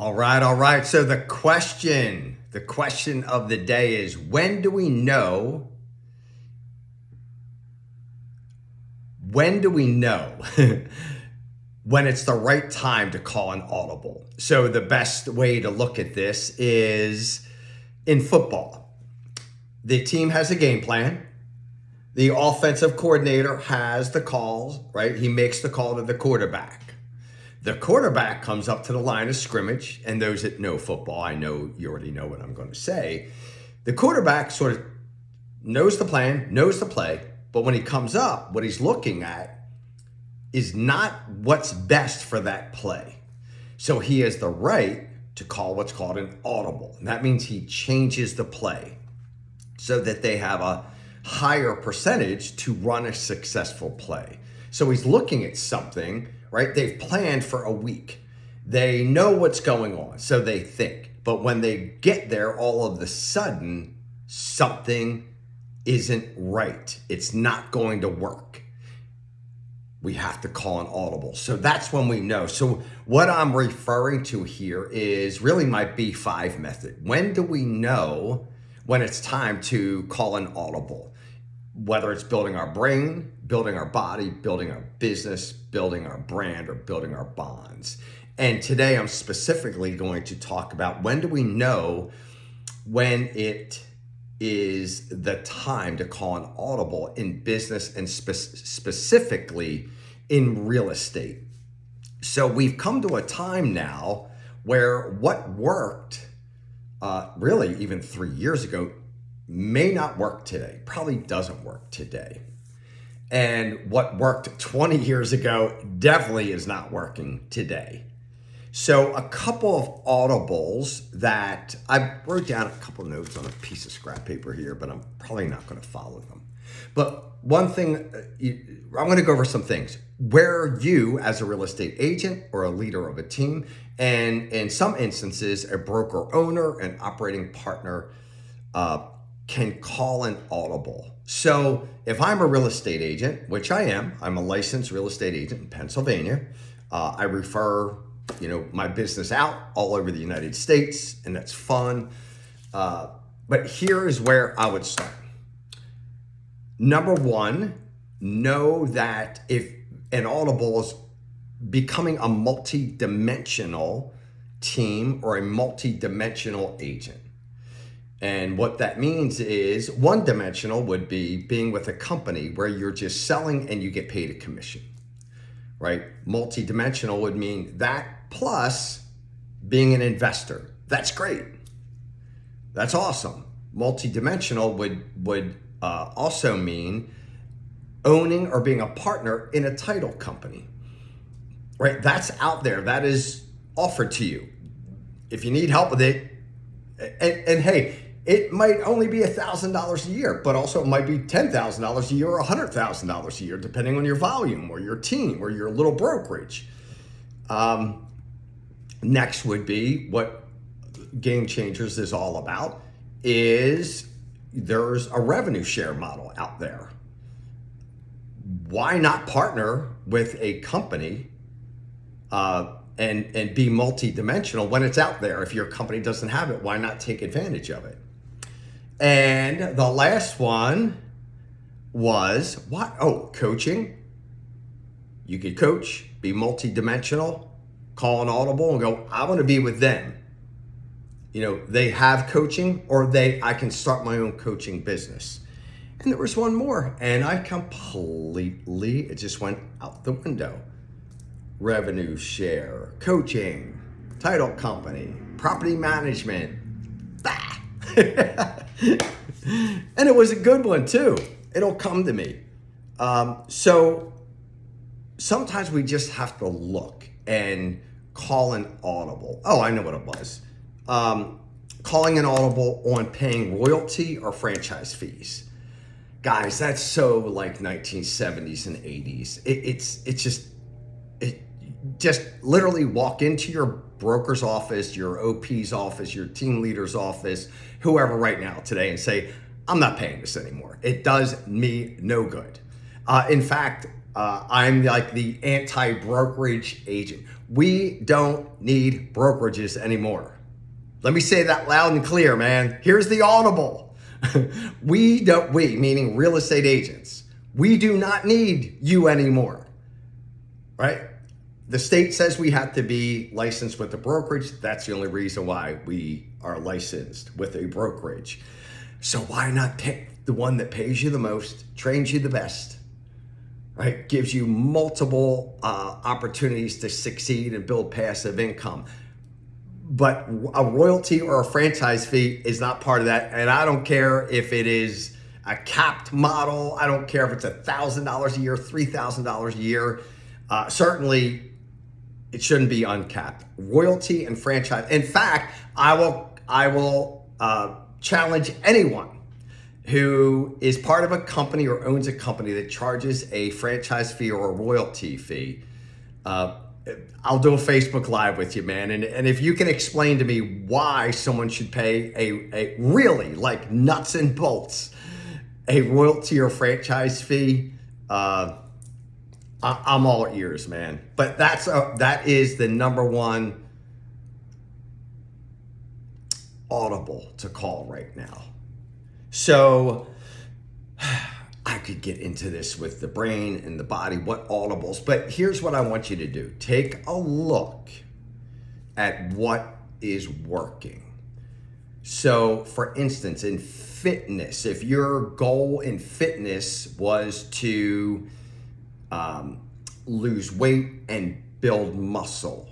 All right, all right. So the question of the day is, when do we know when when it's the right time to call an audible? So the best way to look at this is in football. The team has a game plan. The offensive coordinator has the calls, right? He makes the call to the quarterback. The quarterback comes up to the line of scrimmage, and those that know football, I know you already know what I'm going to say. The quarterback sort of knows the plan, knows the play, but when he comes up, what he's looking at is not what's best for that play. So he has the right to call what's called an audible. And that means he changes the play so that they have a higher percentage to run a successful play. So he's looking at something, right? They've planned for a week. They know what's going on, so they think. But when they get there, all of a sudden, something isn't right. It's not going to work. We have to call an audible. So that's when we know. So what I'm referring to here is really my B5 method. When do we know when it's time to call an audible? Whether it's building our brain, building our body, building our business, building our brand, or building our bonds. And today I'm specifically going to talk about when do we know when it is the time to call an audible in business and specifically in real estate. So we've come to a time now where what worked really even 3 years ago may not work today, probably doesn't work today. And what worked 20 years ago definitely is not working today. So a couple of audibles that I wrote down a couple of notes on a piece of scrap paper here, but I'm probably not going to follow them. But one thing, I'm going to go over some things where you as a real estate agent or a leader of a team, and in some instances, a broker owner and operating partner can call an audible. So if I'm a real estate agent, which I am, I'm a licensed real estate agent in Pennsylvania. I refer my business out all over the United States, and that's fun. But here is where I would start. Number one, know that if an audible is becoming a multi-dimensional team or a multi-dimensional agent. And what that means is one-dimensional would be being with a company where you're just selling and you get paid a commission, right? Multi-dimensional would mean that plus being an investor. That's great. That's awesome. Multi-dimensional would also mean owning or being a partner in a title company, right? That's out there. That is offered to you. If you need help with it, and hey, it might only be $1,000 a year, but also it might be $10,000 a year or $100,000 a year, depending on your volume or your team or your little brokerage. Next would be what Game Changers is all about is there's a revenue share model out there. Why not partner with a company and be multi-dimensional when it's out there? If your company doesn't have it, why not take advantage of it? And the last one was what? Oh, coaching. You could coach, be multi-dimensional, call an audible and go, I want to be with them. They have coaching, or I can start my own coaching business. And there was one more, and it just went out the window. Revenue share, coaching, title company, property management. And it was a good one too. It'll come to me. So sometimes we just have to look and call an audible. Oh, I know what it was. Calling an audible on paying royalty or franchise fees. Guys, that's so like 1970s and 80s. It just literally walk into your broker's office, your OP's office, your team leader's office, whoever right now today, and say, I'm not paying this anymore. It does me no good. In fact, I'm like the anti-brokerage agent. We don't need brokerages anymore. Let me say that loud and clear, man. Here's the audible. We, meaning real estate agents, we do not need you anymore, right? The state says we have to be licensed with a brokerage. That's the only reason why we are licensed with a brokerage. So why not pick the one that pays you the most, trains you the best, right? Gives you multiple opportunities to succeed and build passive income. But a royalty or a franchise fee is not part of that. And I don't care if it is a capped model. I don't care if it's $1,000 a year, $3,000 a year. Certainly, it shouldn't be uncapped. Royalty and franchise. In fact, I will challenge anyone who is part of a company or owns a company that charges a franchise fee or a royalty fee. I'll do a Facebook Live with you, man. And if you can explain to me why someone should pay a really like nuts and bolts, a royalty or franchise fee, I'm all ears, man. But that is the number one audible to call right now. So I could get into this with the brain and the body, what audibles, but here's what I want you to do. Take a look at what is working. So for instance, in fitness, if your goal in fitness was to lose weight and build muscle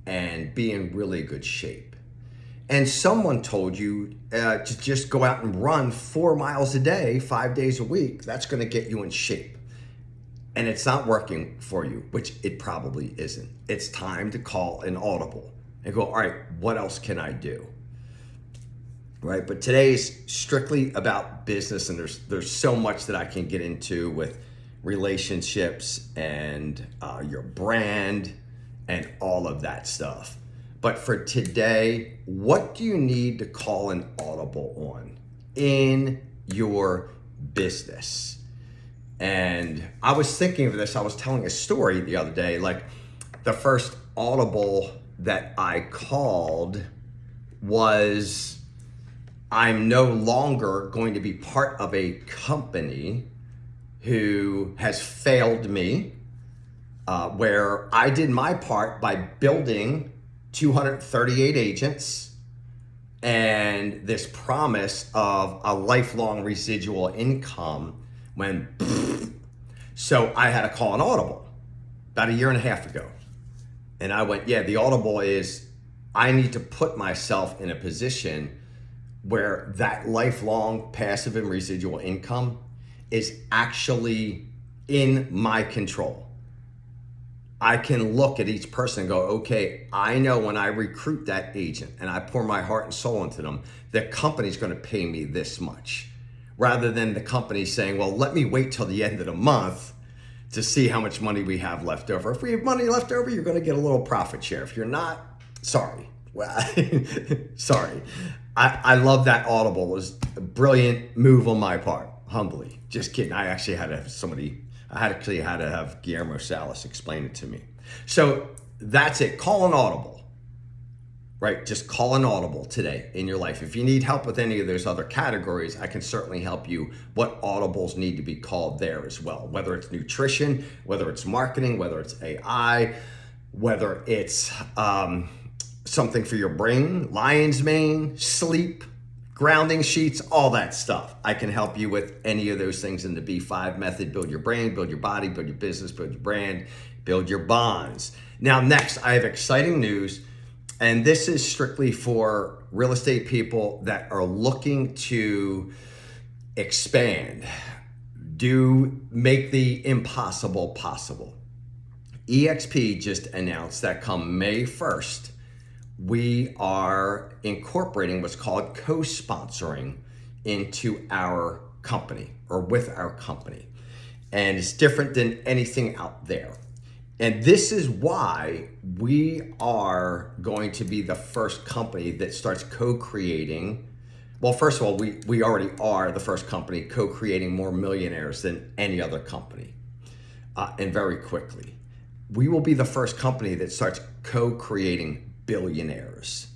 and be in really good shape, and someone told you to just go out and run 4 miles a day, 5 days a week, that's going to get you in shape, and it's not working for you, which it probably isn't. It's time to call an audible and go, all right, what else can I do? Right? But today is strictly about business, and there's so much that I can get into with relationships and your brand and all of that stuff. But for today, what do you need to call an audible on in your business? And I was thinking of this. I was telling a story the other day, like the first audible that I called was, I'm no longer going to be part of a company who has failed me, where I did my part by building 238 agents and this promise of a lifelong residual income so I had to call an audible about 1.5 years ago. And I went, yeah, the audible is I need to put myself in a position where that lifelong passive and residual income is actually in my control. I can look at each person and go, okay, I know when I recruit that agent and I pour my heart and soul into them, the company's going to pay me this much, rather than the company saying, well, let me wait till the end of the month to see how much money we have left over. If we have money left over, you're going to get a little profit share. If you're not, sorry. Well, sorry. I love that audible. It was a brilliant move on my part, humbly. Just kidding. I actually had to have Guillermo Salas explain it to me. So that's it. Call an audible, right? Just call an audible today in your life. If you need help with any of those other categories, I can certainly help you what audibles need to be called there as well. Whether it's nutrition, whether it's marketing, whether it's AI, whether it's something for your brain, lion's mane, sleep, grounding sheets, all that stuff. I can help you with any of those things in the B5 method. Build your brain, build your body, build your business, build your brand, build your bonds. Now, next, I have exciting news, and this is strictly for real estate people that are looking to expand, make the impossible possible. EXP just announced that come May 1st, we are incorporating what's called co-sponsoring into our company or with our company. And it's different than anything out there. And this is why we are going to be the first company that starts co-creating. Well, first of all, we already are the first company co-creating more millionaires than any other company. and very quickly. We will be the first company that starts co-creating billionaires.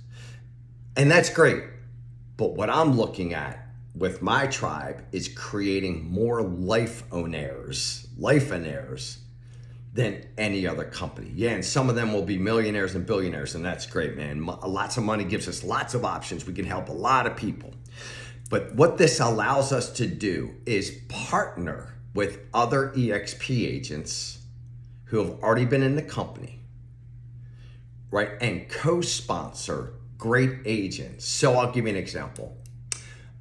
And that's great. But what I'm looking at with my tribe is creating more life-owners than any other company. Yeah, and some of them will be millionaires and billionaires, and that's great, man. Lots of money gives us lots of options. We can help a lot of people. But what this allows us to do is partner with other EXP agents who have already been in the company, right? And co-sponsor great agents. So I'll give you an example.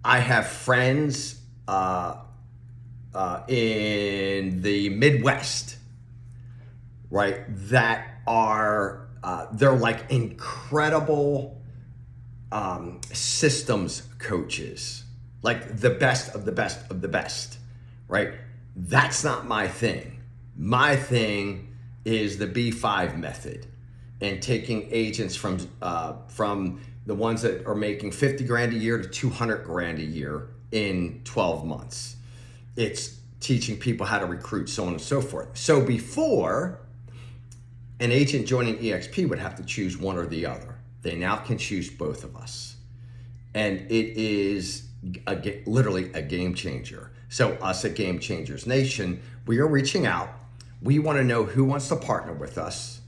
I have friends in the Midwest, right, that are, they're like incredible systems coaches, like the best of the best of the best, right? That's not my thing. My thing is the B5 method and taking agents from the ones that are making 50 grand a year to 200 grand a year in 12 months. It's teaching people how to recruit, so on and so forth. So before, an agent joining EXP would have to choose one or the other. They now can choose both of us. And it is literally a game changer. So us at Game Changers Nation, we are reaching out. We want to know who wants to partner with us.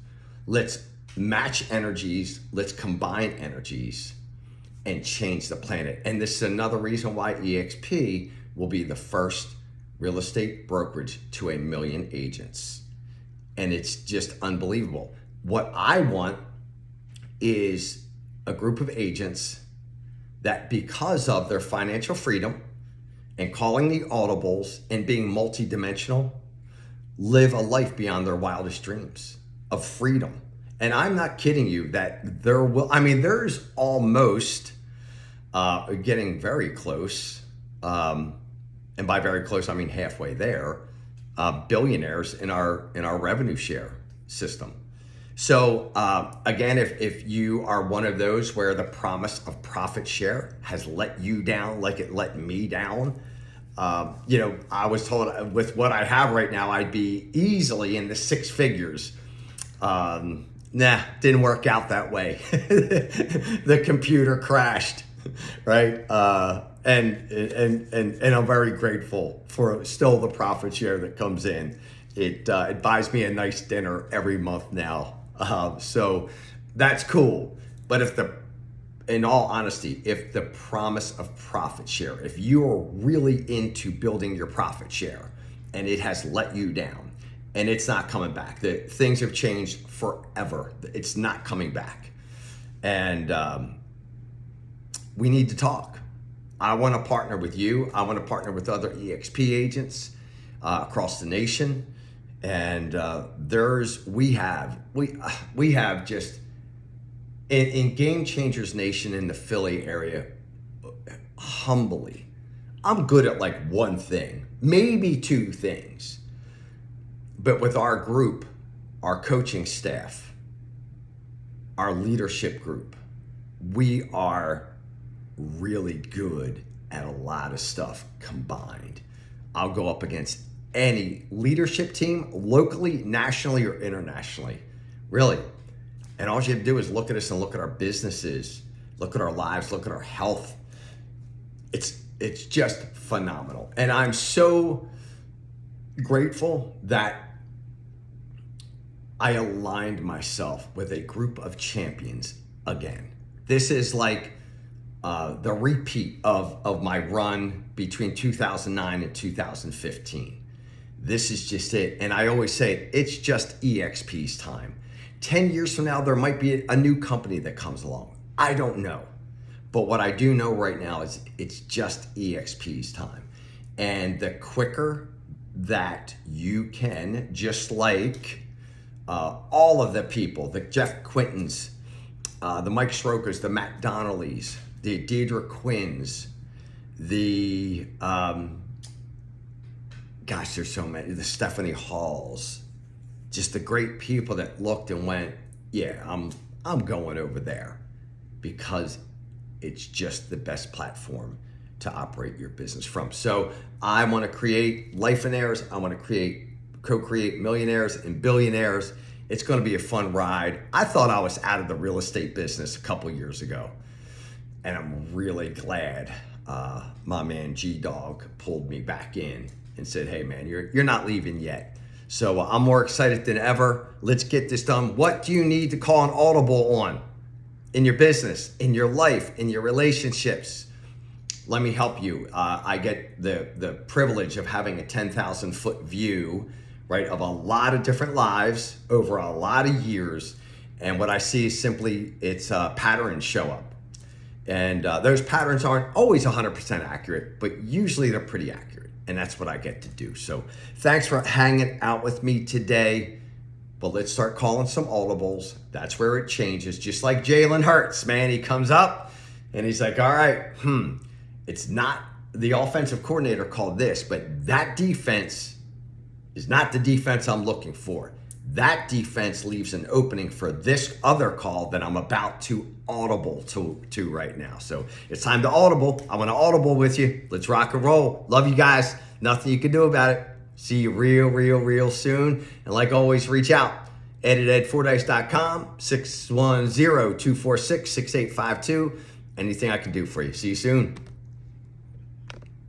Let's match energies. Let's combine energies and change the planet. And this is another reason why EXP will be the first real estate brokerage to 1 million agents. And it's just unbelievable. What I want is a group of agents that, because of their financial freedom and calling the audibles and being multidimensional, live a life beyond their wildest dreams of freedom. And I'm not kidding you that there's almost getting very close, and by very close I mean halfway there, billionaires in our revenue share system. So again, if you are one of those where the promise of profit share has let you down like it let me down, I was told with what I have right now, I'd be easily in the 6 figures. Nah, didn't work out that way. The computer crashed, right? And I'm very grateful for still the profit share that comes in. It buys me a nice dinner every month now. So that's cool. But in all honesty, if the promise of profit share, if you're really into building your profit share and it has let you down and it's not coming back, things have changed forever. It's not coming back. And we need to talk. I want to partner with you. I want to partner with other EXP agents across the nation. And we have just in Game Changers Nation in the Philly area, humbly, I'm good at like one thing, maybe 2 things. But with our group, our coaching staff, our leadership group, we are really good at a lot of stuff combined. I'll go up against any leadership team, locally, nationally, or internationally, really. And all you have to do is look at us and look at our businesses, look at our lives, look at our health. It's just phenomenal. And I'm so grateful that I aligned myself with a group of champions again. This is like the repeat of my run between 2009 and 2015. This is just it. And I always say, it's just EXP's time. 10 years from now, there might be a new company that comes along. I don't know. But what I do know right now is it's just EXP's time. And the quicker that you can, just like all of the people, the Jeff Quintons, the Mike Strokers, the Matt Donnellys, the Deidre Quinns, the there's so many, the Stephanie Halls, just the great people that looked and went, yeah, I'm going over there because it's just the best platform to operate your business from. So I want to create life in airs. I want to create co-create millionaires and billionaires. It's going to be a fun ride. I thought I was out of the real estate business a couple years ago, and I'm really glad my man G-Dog pulled me back in and said, hey man, you're not leaving yet. So I'm more excited than ever. Let's get this done. What do you need to call an audible on in your business, in your life, in your relationships? Let me help you. I get the privilege of having a 10,000 foot view, right, of a lot of different lives over a lot of years. And what I see is simply it's patterns show up. And those patterns aren't always 100% accurate, but usually they're pretty accurate. And that's what I get to do. So thanks for hanging out with me today. But let's start calling some audibles. That's where it changes. Just like Jalen Hurts, man. He comes up and he's like, all right, it's not the offensive coordinator called this, but that defense is not the defense I'm looking for. That defense leaves an opening for this other call that I'm about to audible to right now. So it's time to audible. I want to audible with you. Let's rock and roll. Love you guys. Nothing you can do about it. See you real soon. And like always, reach out. ed@fordice.com, 610-246-6852. Anything I can do for you. See you soon.